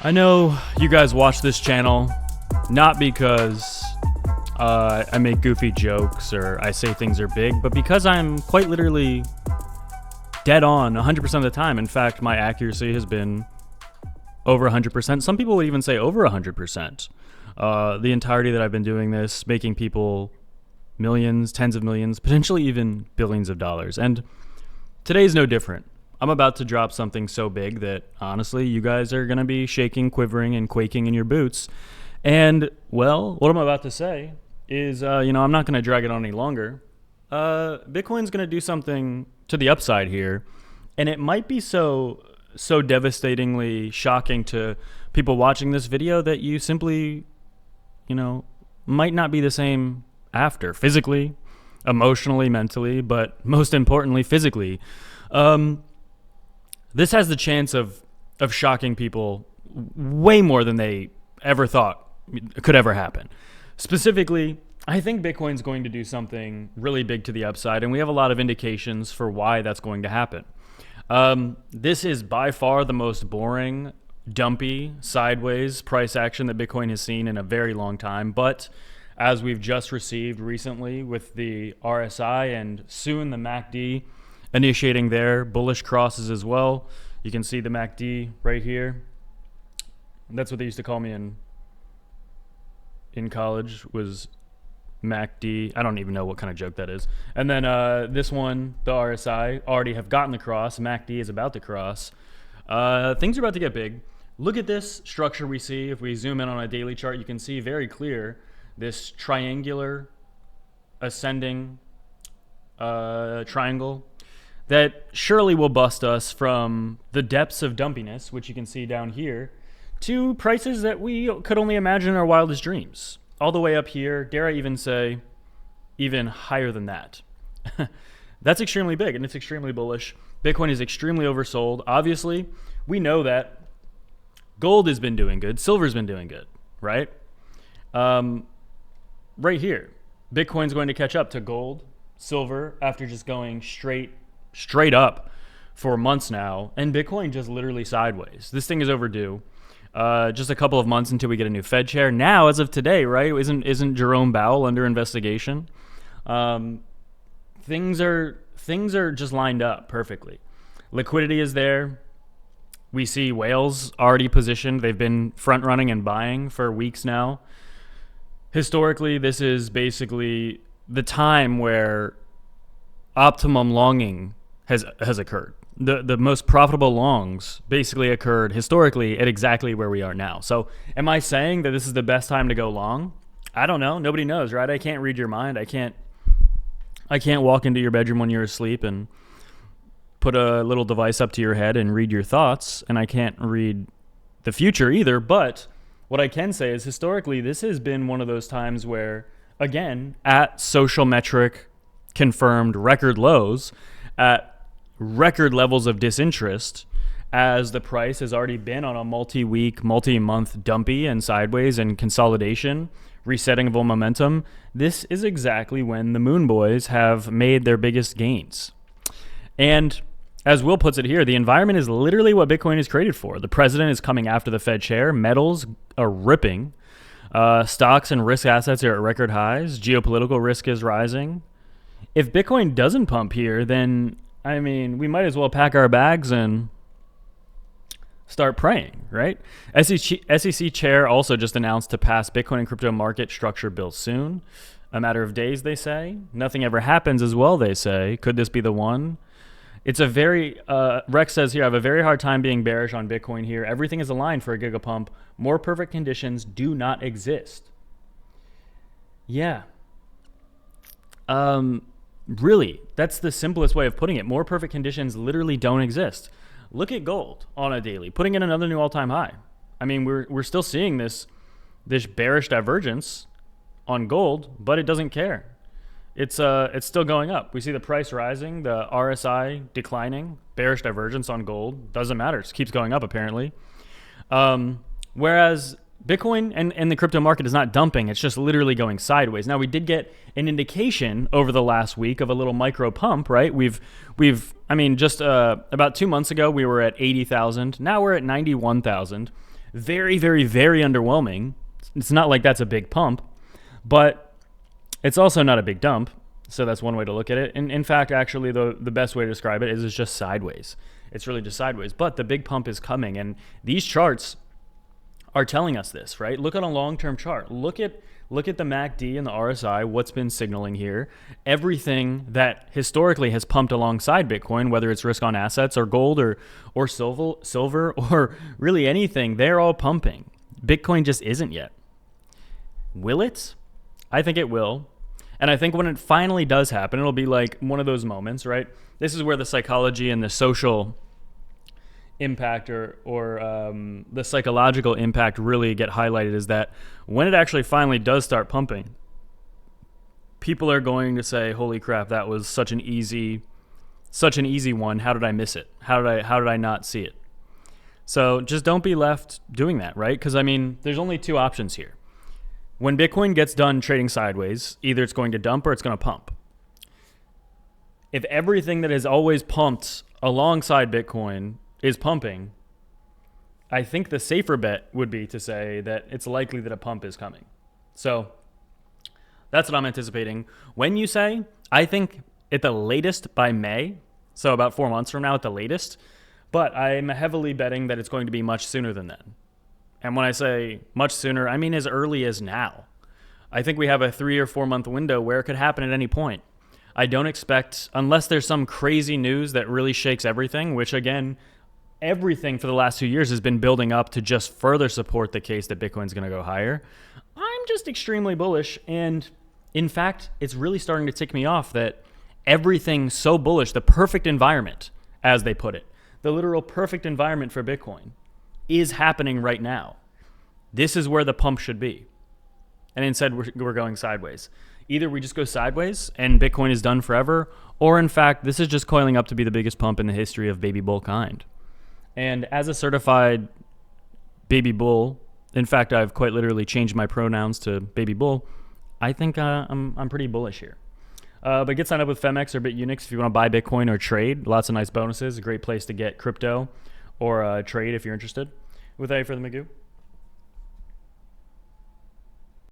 I know you guys watch this channel not because I make goofy jokes or I say things are big, but because I'm quite literally dead on 100% of the time. In fact, my accuracy has been over 100%. Some people would even say over 100%. The entirety that I've been doing this, making people millions, tens of millions, potentially even billions of dollars. And today's no different. I'm about to drop something so big that, honestly, you guys are going to be shaking, quivering, and quaking in your boots. And, well, what I'm about to say is, I'm not going to drag it on any longer. Bitcoin's going to do something to the upside here, and it might be so devastatingly shocking to people watching this video that you simply, might not be the same after, physically, emotionally, mentally, but most importantly, physically. This has the chance of shocking people way more than they ever thought could ever happen. Specifically, I think Bitcoin's going to do something really big to the upside, and we have a lot of indications for why that's going to happen. This is by far the most boring, dumpy, sideways price action that Bitcoin has seen in a very long time, but as we've just received recently with the RSI and soon the MACD initiating their bullish crosses as well. You can see the MACD right here. That's what they used to call me in college, was MACD. I don't even know what kind of joke that is. And then this one, the RSI, already have gotten the cross. MACD is about to cross. Things are about to get big. Look at this structure we see. If we zoom in on a daily chart, you can see very clear this triangular ascending triangle that surely will bust us from the depths of dumpiness, which you can see down here, to prices that we could only imagine in our wildest dreams. All the way up here, dare I even say, even higher than that. That's extremely big, and it's extremely bullish. Bitcoin is extremely oversold. Obviously, we know that gold has been doing good. Silver's been doing good, right? Right here, Bitcoin's going to catch up to gold, silver, after just going straight up for months now, and Bitcoin just literally sideways. This thing is overdue. Just a couple of months until we get a new Fed chair. Now, as of today, right? Isn't Jerome Powell under investigation? Things are just lined up perfectly. Liquidity is there. We see whales already positioned. They've been front running and buying for weeks now. Historically, this is basically the time where optimum longing has occurred. The most profitable longs basically occurred historically at exactly where we are now. So am I saying that this is the best time to go long? I don't know. Nobody knows, right? I can't read your mind. I can't walk into your bedroom when you're asleep and put a little device up to your head and read your thoughts, and I can't read the future either. But what I can say is historically this has been one of those times where, again, at social metric confirmed record lows, at record levels of disinterest, as the price has already been on a multi-week, multi-month dumpy and sideways and consolidation, resetting of all momentum, this is exactly when the Moon Boys have made their biggest gains. And as Will puts it here, the environment is literally what Bitcoin is created for. The president is coming after the Fed chair. Metals are ripping. Stocks and risk assets are at record highs. Geopolitical risk is rising. If Bitcoin doesn't pump here, then, we might as well pack our bags and start praying, right? SEC chair also just announced to pass Bitcoin and crypto market structure bill soon. A matter of days, they say. Nothing ever happens as well, they say. Could this be the one? It's a very, Rex says here, I have a very hard time being bearish on Bitcoin here. Everything is aligned for a gigapump. More perfect conditions do not exist. Yeah. Really, that's the simplest way of putting it. More perfect conditions literally don't exist. Look at gold on a daily, putting in another new all-time high. We're still seeing this bearish divergence on gold, but it doesn't care. It's still going up. We see the price rising, the RSI declining, bearish divergence on gold. Doesn't matter. It keeps going up apparently. Whereas Bitcoin and the crypto market is not dumping. It's just literally going sideways. Now, we did get an indication over the last week of a little micro pump, right? Just about 2 months ago, we were at 80,000. Now we're at 91,000. Very, very, very underwhelming. It's not like that's a big pump, but it's also not a big dump. So that's one way to look at it. And in fact, actually, the best way to describe it is it's just sideways. It's really just sideways. But the big pump is coming. And these charts are telling us this, right? Look at a long-term chart. Look at the MACD and the RSI, what's been signaling here. Everything that historically has pumped alongside Bitcoin, whether it's risk on assets or gold or silver or really anything, they're all pumping. Bitcoin just isn't yet. Will it? I think it will. And I think when it finally does happen, it'll be like one of those moments, right? This is where the psychology and the social impact or the psychological impact really get highlighted, is that when it actually finally does start pumping, people are going to say, holy crap, that was such an easy one. How did I miss it? How did I not see it? So just don't be left doing that, right? Because I mean, there's only two options here. When Bitcoin gets done trading sideways, either it's going to dump or it's going to pump. If everything that has always pumped alongside Bitcoin is pumping, I think the safer bet would be to say that it's likely that a pump is coming. So that's what I'm anticipating. When you say, I think at the latest by May, so about 4 months from now at the latest, but I'm heavily betting that it's going to be much sooner than then. And when I say much sooner, I mean as early as now. I think we have a 3 or 4 month window where it could happen at any point. I don't expect, unless there's some crazy news that really shakes everything, which again, everything for the last 2 years has been building up to just further support the case that Bitcoin's going to go higher. I'm just extremely bullish. And in fact, it's really starting to tick me off that everything's so bullish, the perfect environment, as they put it, the literal perfect environment for Bitcoin is happening right now. This is where the pump should be. And instead, we're going sideways. Either we just go sideways and Bitcoin is done forever, or in fact, this is just coiling up to be the biggest pump in the history of baby bull kind. And as a certified baby bull, in fact, I've quite literally changed my pronouns to baby bull, I think I'm pretty bullish here. But get signed up with Femex or BITUNIX if you want to buy Bitcoin or trade. Lots of nice bonuses. A great place to get crypto or trade if you're interested. Without any further ado,